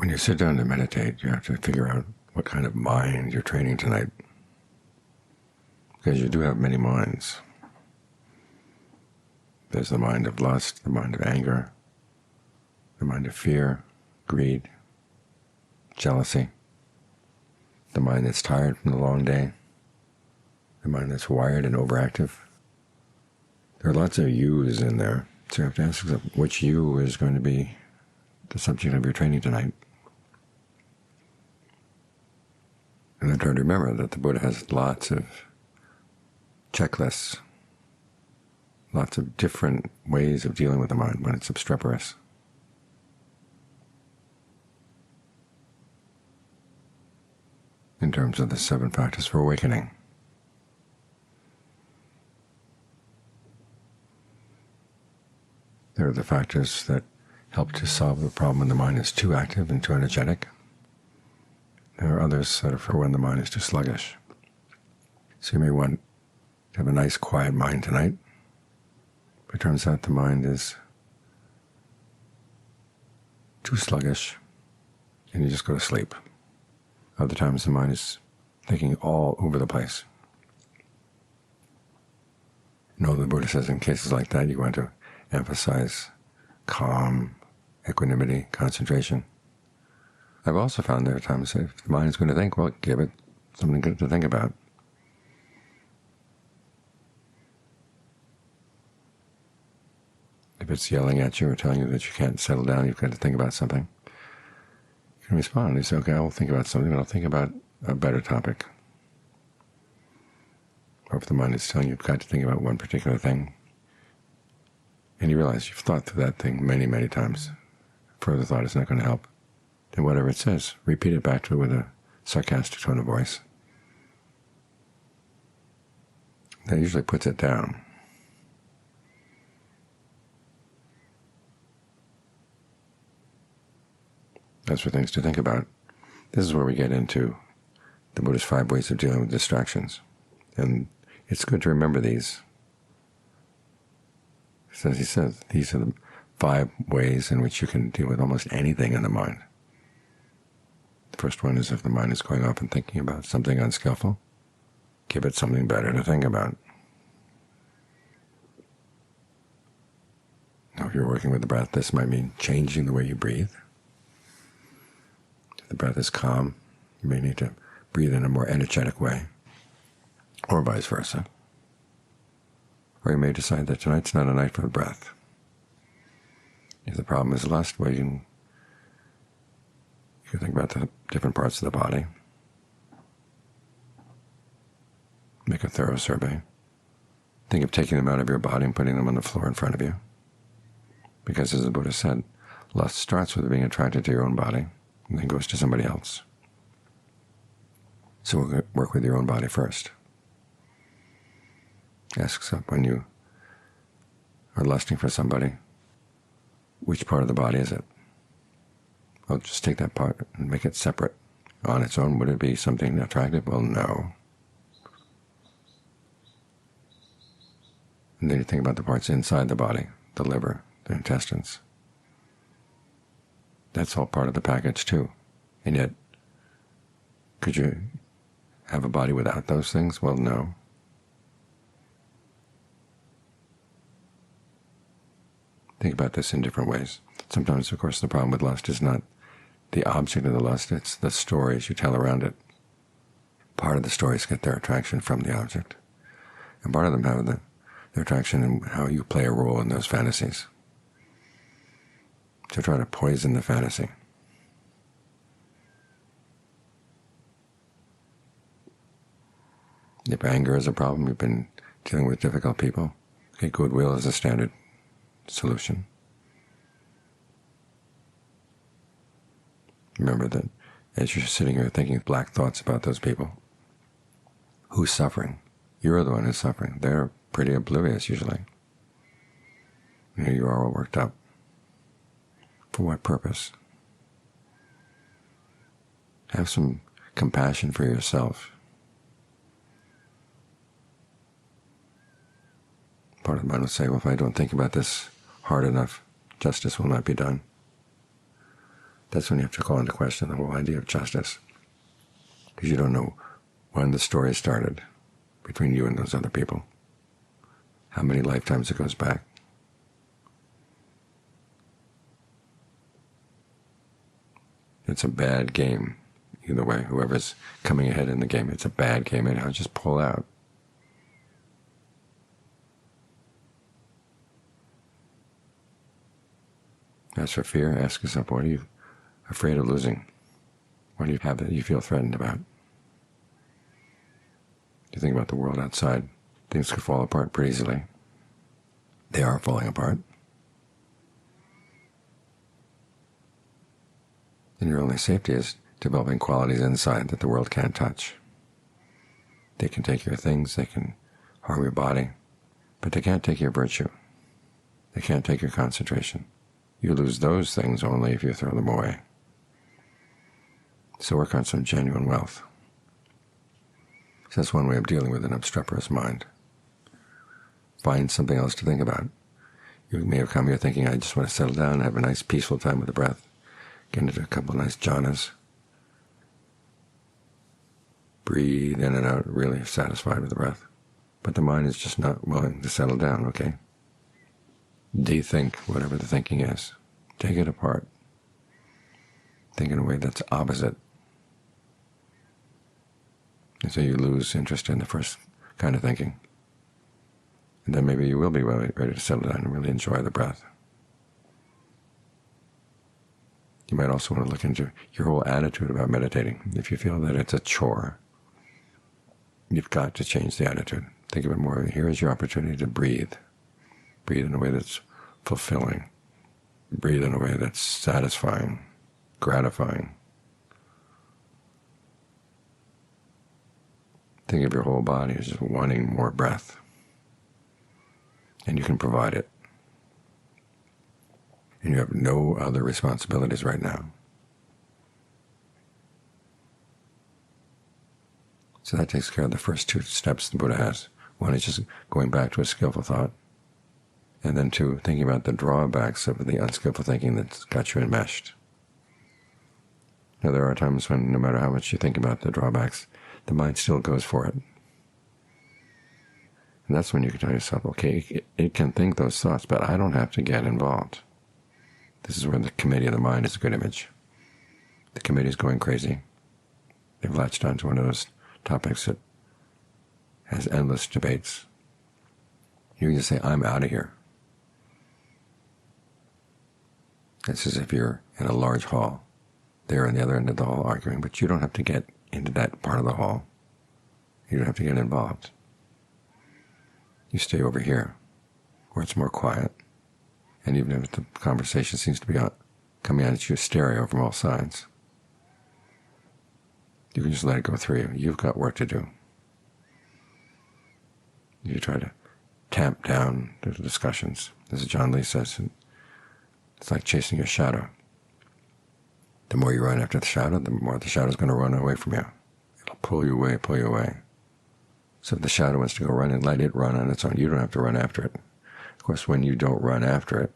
When you sit down to meditate, you have to figure out what kind of mind you're training tonight, because you do have many minds. There's the mind of lust, the mind of anger, the mind of fear, greed, jealousy, the mind that's tired from the long day, the mind that's wired and overactive. There are lots of yous in there, so you have to ask yourself which you is going to be the subject of your training tonight. And then try to remember that the Buddha has lots of checklists, lots of different ways of dealing with the mind when it's obstreperous. In terms of the 7 factors for awakening. There are the factors that help to solve the problem when the mind is too active and too energetic. There are others that are for when the mind is too sluggish. So you may want to have a nice quiet mind tonight, but it turns out the mind is too sluggish and you just go to sleep. Other times the mind is thinking all over the place. No, the Buddha says in cases like that you want to emphasize calm, equanimity, concentration. I've also found there are times that if the mind is going to think, well, give it something good to think about. If it's yelling at you or telling you that you can't settle down, you've got to think about something, you can respond. You say, okay, I'll think about something, but I'll think about a better topic. Or if the mind is telling you you've got to think about one particular thing, and you realize you've thought through that thing many, many times, further thought is not going to help, then whatever it says, repeat it back to it with a sarcastic tone of voice. That usually puts it down. That's for things to think about. This is where we get into the Buddha's 5 ways of dealing with distractions. And it's good to remember these. As he says, these are the 5 ways in which you can deal with almost anything in the mind. The first one is if the mind is going off and thinking about something unskillful, give it something better to think about. Now, if you're working with the breath, this might mean changing the way you breathe. If the breath is calm, you may need to breathe in a more energetic way, or vice versa. Or you may decide that tonight's not a night for the breath. If the problem is lust, well, you can think about the different parts of the body. Make a thorough survey. Think of taking them out of your body and putting them on the floor in front of you. Because as the Buddha said, lust starts with being attracted to your own body and then goes to somebody else. So we'll work with your own body first. Ask yourself, when you are lusting for somebody, which part of the body is it? Well, just take that part and make it separate. On its own, would it be something attractive? Well, no. And then you think about the parts inside the body, the liver, the intestines. That's all part of the package too. And yet, could you have a body without those things? Well, no. Think about this in different ways. Sometimes, of course, the problem with lust is not the object of the lust, it's the stories you tell around it. Part of the stories get their attraction from the object, and part of them have their attraction in how you play a role in those fantasies. So try to poison the fantasy. If anger is a problem, you've been dealing with difficult people, okay, goodwill is a standard solution. Remember that as you're sitting here thinking black thoughts about those people, who's suffering? You're the one who's suffering. They're pretty oblivious usually. And here you are all worked up. For what purpose? Have some compassion for yourself. Part of the mind will say, well, if I don't think about this hard enough, justice will not be done. That's when you have to call into question the whole idea of justice, because you don't know when the story started between you and those other people, how many lifetimes it goes back. It's a bad game either way. Whoever's coming ahead in the game, it's a bad game, and I'll just pull out. As for fear, ask yourself, what are you afraid of losing? What do you have that you feel threatened about? You think about the world outside, things could fall apart pretty easily. They are falling apart. And your only safety is developing qualities inside that the world can't touch. They can take your things, they can harm your body, but they can't take your virtue. They can't take your concentration. You lose those things only if you throw them away. So work on some genuine wealth. So that's one way of dealing with an obstreperous mind. Find something else to think about. You may have come here thinking, I just want to settle down, have a nice peaceful time with the breath, get into a couple of nice jhanas, breathe in and out, really satisfied with the breath. But the mind is just not willing to settle down, okay? De-think whatever the thinking is. Take it apart. Think in a way that's opposite. And so you lose interest in the first kind of thinking. And then maybe you will be ready to settle down and really enjoy the breath. You might also want to look into your whole attitude about meditating. If you feel that it's a chore, you've got to change the attitude. Think of it more, here is your opportunity to breathe. Breathe in a way that's fulfilling. Breathe in a way that's satisfying, gratifying. Think of your whole body as just wanting more breath. And you can provide it. And you have no other responsibilities right now. So that takes care of the first two steps the Buddha has. One is just going back to a skillful thought, and then two, thinking about the drawbacks of the unskillful thinking that's got you enmeshed. Now, there are times when no matter how much you think about the drawbacks, the mind still goes for it. And that's when you can tell yourself, okay, it can think those thoughts, but I don't have to get involved. This is where the committee of the mind is a good image. The committee is going crazy. They've latched onto one of those topics that has endless debates. You can just say, I'm out of here. It's as if you're in a large hall. They're on the other end of the hall arguing, but you don't have to get into that part of the hall. You don't have to get involved. You stay over here, where it's more quiet. And even if the conversation seems to be coming at you stereo from all sides, you can just let it go through you. You've got work to do. You try to tamp down the discussions. As John Lee says, it's like chasing your shadow. The more you run after the shadow, the more the shadow's going to run away from you. It'll pull you away, pull you away. So if the shadow wants to go run, and let it run on its own. You don't have to run after it. Of course, when you don't run after it,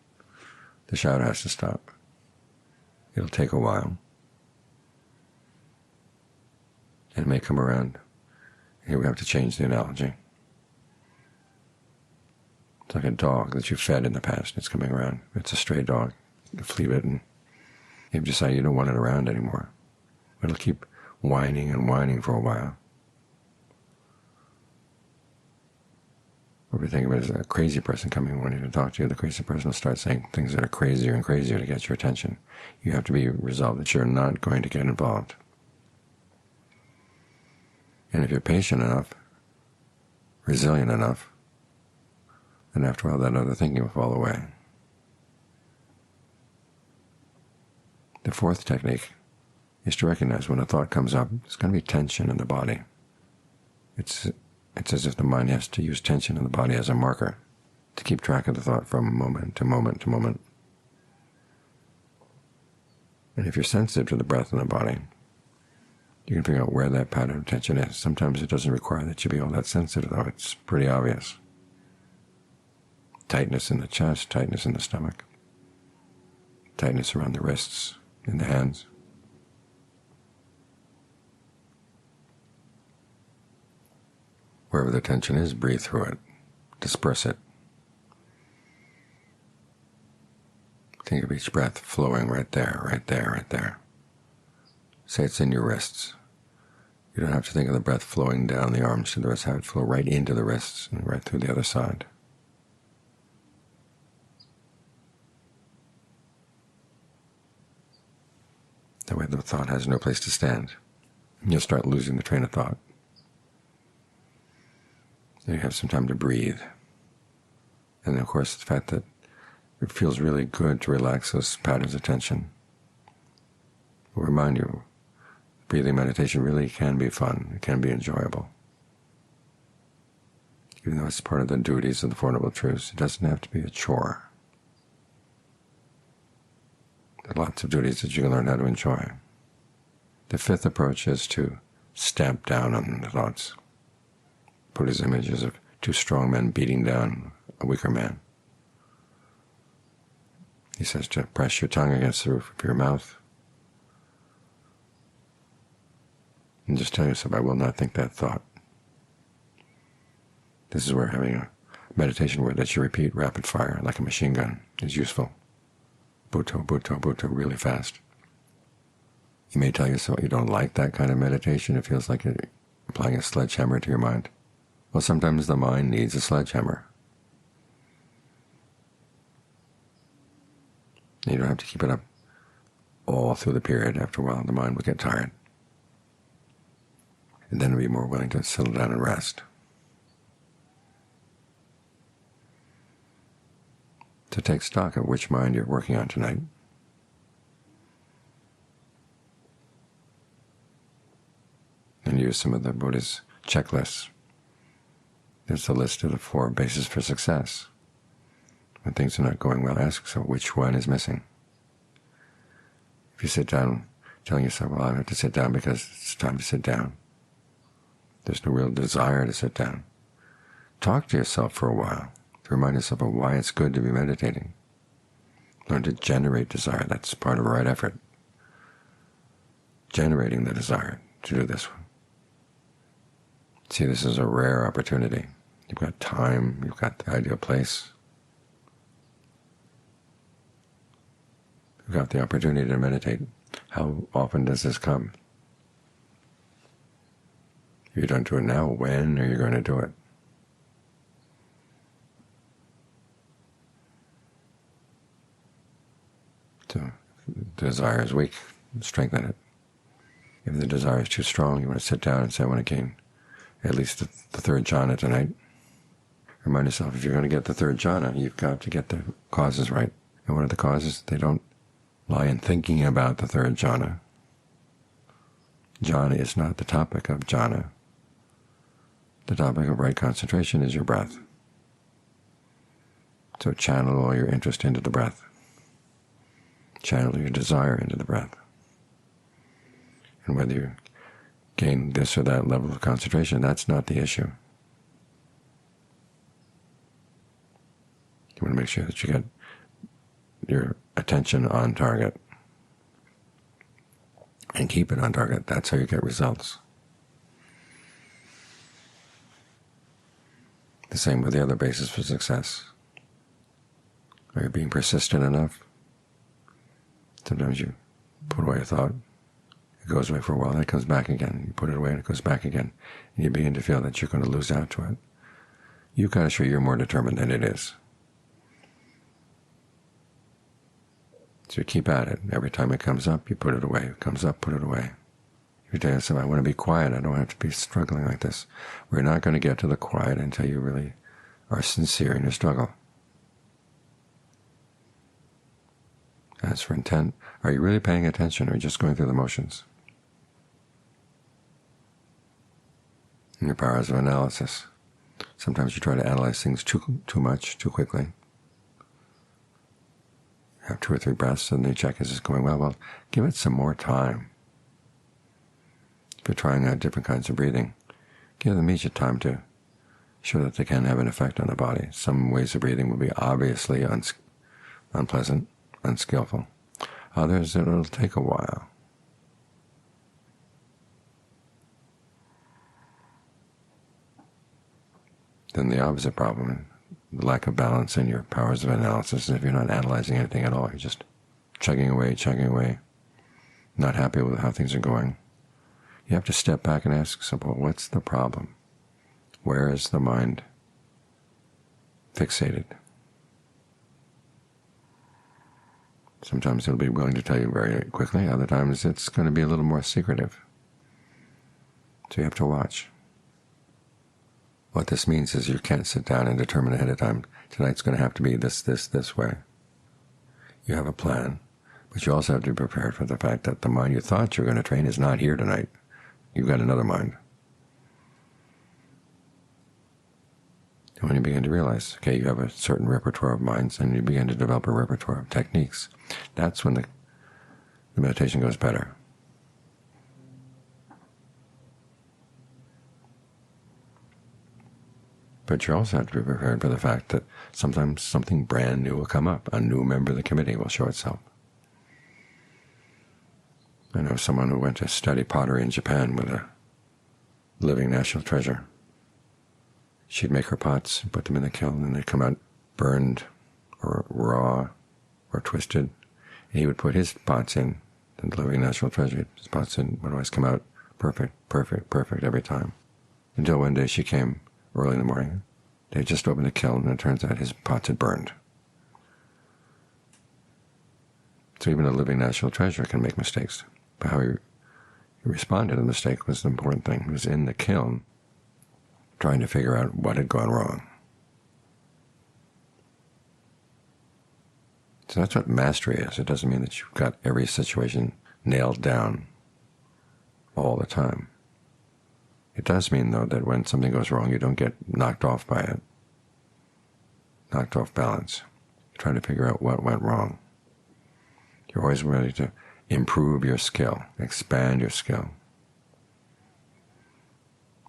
the shadow has to stop. It'll take a while. And it may come around. Here we have to change the analogy. It's like a dog that you fed in the past. It's coming around. It's a stray dog, flea bitten. You've decided you don't want it around anymore. It'll keep whining and whining for a while. Or if you think of it as a crazy person coming wanting to talk to you, the crazy person will start saying things that are crazier and crazier to get your attention. You have to be resolved that you're not going to get involved. And if you're patient enough, resilient enough, then after a while that other thinking will fall away. The fourth technique is to recognize when a thought comes up, there's going to be tension in the body. It's as if the mind has to use tension in the body as a marker to keep track of the thought from moment to moment to moment. And if you're sensitive to the breath in the body, you can figure out where that pattern of tension is. Sometimes it doesn't require that you be all that sensitive, though. It's pretty obvious. Tightness in the chest, tightness in the stomach, tightness around the wrists, in the hands. Wherever the tension is, breathe through it. Disperse it. Think of each breath flowing right there, right there, right there. Say it's in your wrists. You don't have to think of the breath flowing down the arms to the wrists. Have it flow right into the wrists and right through the other side. That way the thought has no place to stand. You'll start losing the train of thought. Then you have some time to breathe. And of course the fact that it feels really good to relax those patterns of tension will remind you breathing meditation really can be fun. It can be enjoyable. Even though it's part of the duties of the Four Noble Truths, it doesn't have to be a chore. There are lots of duties that you can learn how to enjoy. The fifth approach is to stamp down on the thoughts. Buddha's images of two strong men beating down a weaker man. He says to press your tongue against the roof of your mouth and just tell yourself, I will not think that thought. This is where having a meditation word that you repeat rapid fire like a machine gun is useful. Bhutto, bhutto, bhutto, really fast. You may tell yourself you don't like that kind of meditation. It feels like you're applying a sledgehammer to your mind. Well, sometimes the mind needs a sledgehammer. You don't have to keep it up all through the period. After a while, the mind will get tired. And then it'll be more willing to settle down and rest. To take stock of which mind you're working on tonight. And use some of the Buddha's checklists. There's a list of the 4 bases for success. When things are not going well, ask yourself which one is missing. If you sit down telling yourself, well, I have to sit down because it's time to sit down, there's no real desire to sit down. Talk to yourself for a while to remind yourself of why it's good to be meditating. Learn to generate desire. That's part of a right effort. Generating the desire to do this. See, this is a rare opportunity. You've got time, you've got the ideal place. You've got the opportunity to meditate. How often does this come? If you don't do it now, when are you going to do it? So if the desire is weak, strengthen it. If the desire is too strong, you want to sit down and say, I want to gain at least the third jhana tonight. Remind yourself, if you're going to get the third jhana, you've got to get the causes right. And what are the causes? They don't lie in thinking about the third jhana. Jhana is not the topic of jhana. The topic of right concentration is your breath. So channel all your interest into the breath. Channel your desire into the breath. And whether you gain this or that level of concentration, that's not the issue. You want to make sure that you get your attention on target and keep it on target. That's how you get results. The same with the other basis for success. Are you being persistent enough? Sometimes you put away a thought, it goes away for a while, and it comes back again. You put it away and it goes back again, and you begin to feel that you're going to lose out to it. You've got to show you're more determined than it is. So you keep at it. Every time it comes up, you put it away. It comes up, put it away. If you tell yourself, I want to be quiet, I don't have to be struggling like this. We're not going to get to the quiet until you really are sincere in your struggle. As for intent, are you really paying attention or are you just going through the motions? And your powers of analysis. Sometimes you try to analyze things too much, too quickly. You have 2 or 3 breaths and you check, is this going well? Well, give it some more time. If you're trying out different kinds of breathing, give them each a time to show that they can have an effect on the body. Some ways of breathing will be obviously unpleasant, unskillful. Others, it'll take a while. Then the opposite problem, the lack of balance in your powers of analysis, is if you're not analyzing anything at all, you're just chugging away, not happy with how things are going. You have to step back and ask yourself, well, what's the problem? Where is the mind fixated? Sometimes it'll be willing to tell you very quickly. Other times it's going to be a little more secretive. So you have to watch. What this means is you can't sit down and determine ahead of time, tonight's going to have to be this way. You have a plan, but you also have to be prepared for the fact that the mind you thought you were going to train is not here tonight. You've got another mind. And when you begin to realize, okay, you have a certain repertoire of minds, and you begin to develop a repertoire of techniques, that's when the meditation goes better. But you also have to be prepared for the fact that sometimes something brand new will come up. A new member of the committee will show itself. I know someone who went to study pottery in Japan with a living national treasure. She'd make her pots, put them in the kiln, and they'd come out burned or raw or twisted. And he would put his pots in, the living national treasure, his pots in, would always come out perfect every time. Until one day she came early in the morning. They had just opened the kiln, and it turns out his pots had burned. So even a living national treasure can make mistakes. But how he responded to the mistake was the important thing. He was in the kiln trying to figure out what had gone wrong. So that's what mastery is. It doesn't mean that you've got every situation nailed down all the time. It does mean, though, that when something goes wrong, you don't get knocked off by it, knocked off balance. You're trying to figure out what went wrong. You're always ready to improve your skill, expand your skill,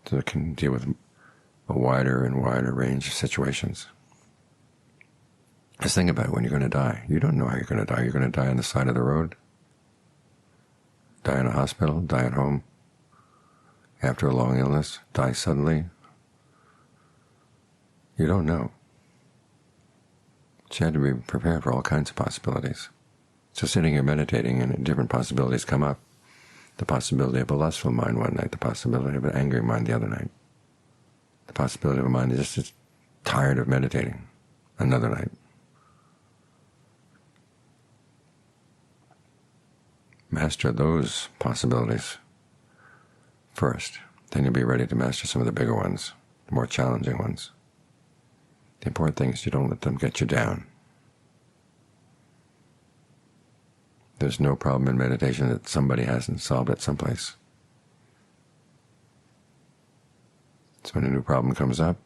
so it can deal with a wider and wider range of situations. Just think about it when you're going to die. You don't know how you're going to die. You're going to die on the side of the road, die in a hospital, die at home, after a long illness, die suddenly. You don't know. So you have to be prepared for all kinds of possibilities. So sitting here meditating and different possibilities come up. The possibility of a lustful mind one night, the possibility of an angry mind the other night, the possibility of a mind that just is tired of meditating another night. Master those possibilities first. Then you'll be ready to master some of the bigger ones, the more challenging ones. The important thing is you don't let them get you down. There's no problem in meditation that somebody hasn't solved it someplace. So when a new problem comes up,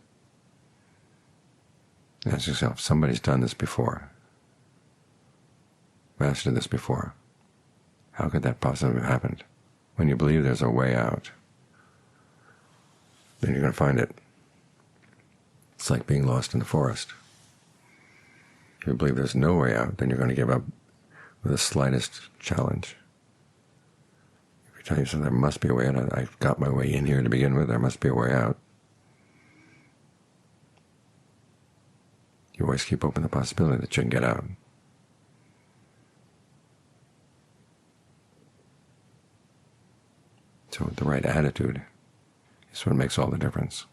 ask yourself, somebody's done this before, mastered this before. How could that possibly have happened? When you believe there's a way out, then you're going to find it. It's like being lost in the forest. If you believe there's no way out, then you're going to give up with the slightest challenge. If you tell yourself there must be a way out, I've got my way in here to begin with, there must be a way out, you always keep open the possibility that you can get out. So the right attitude is what makes all the difference.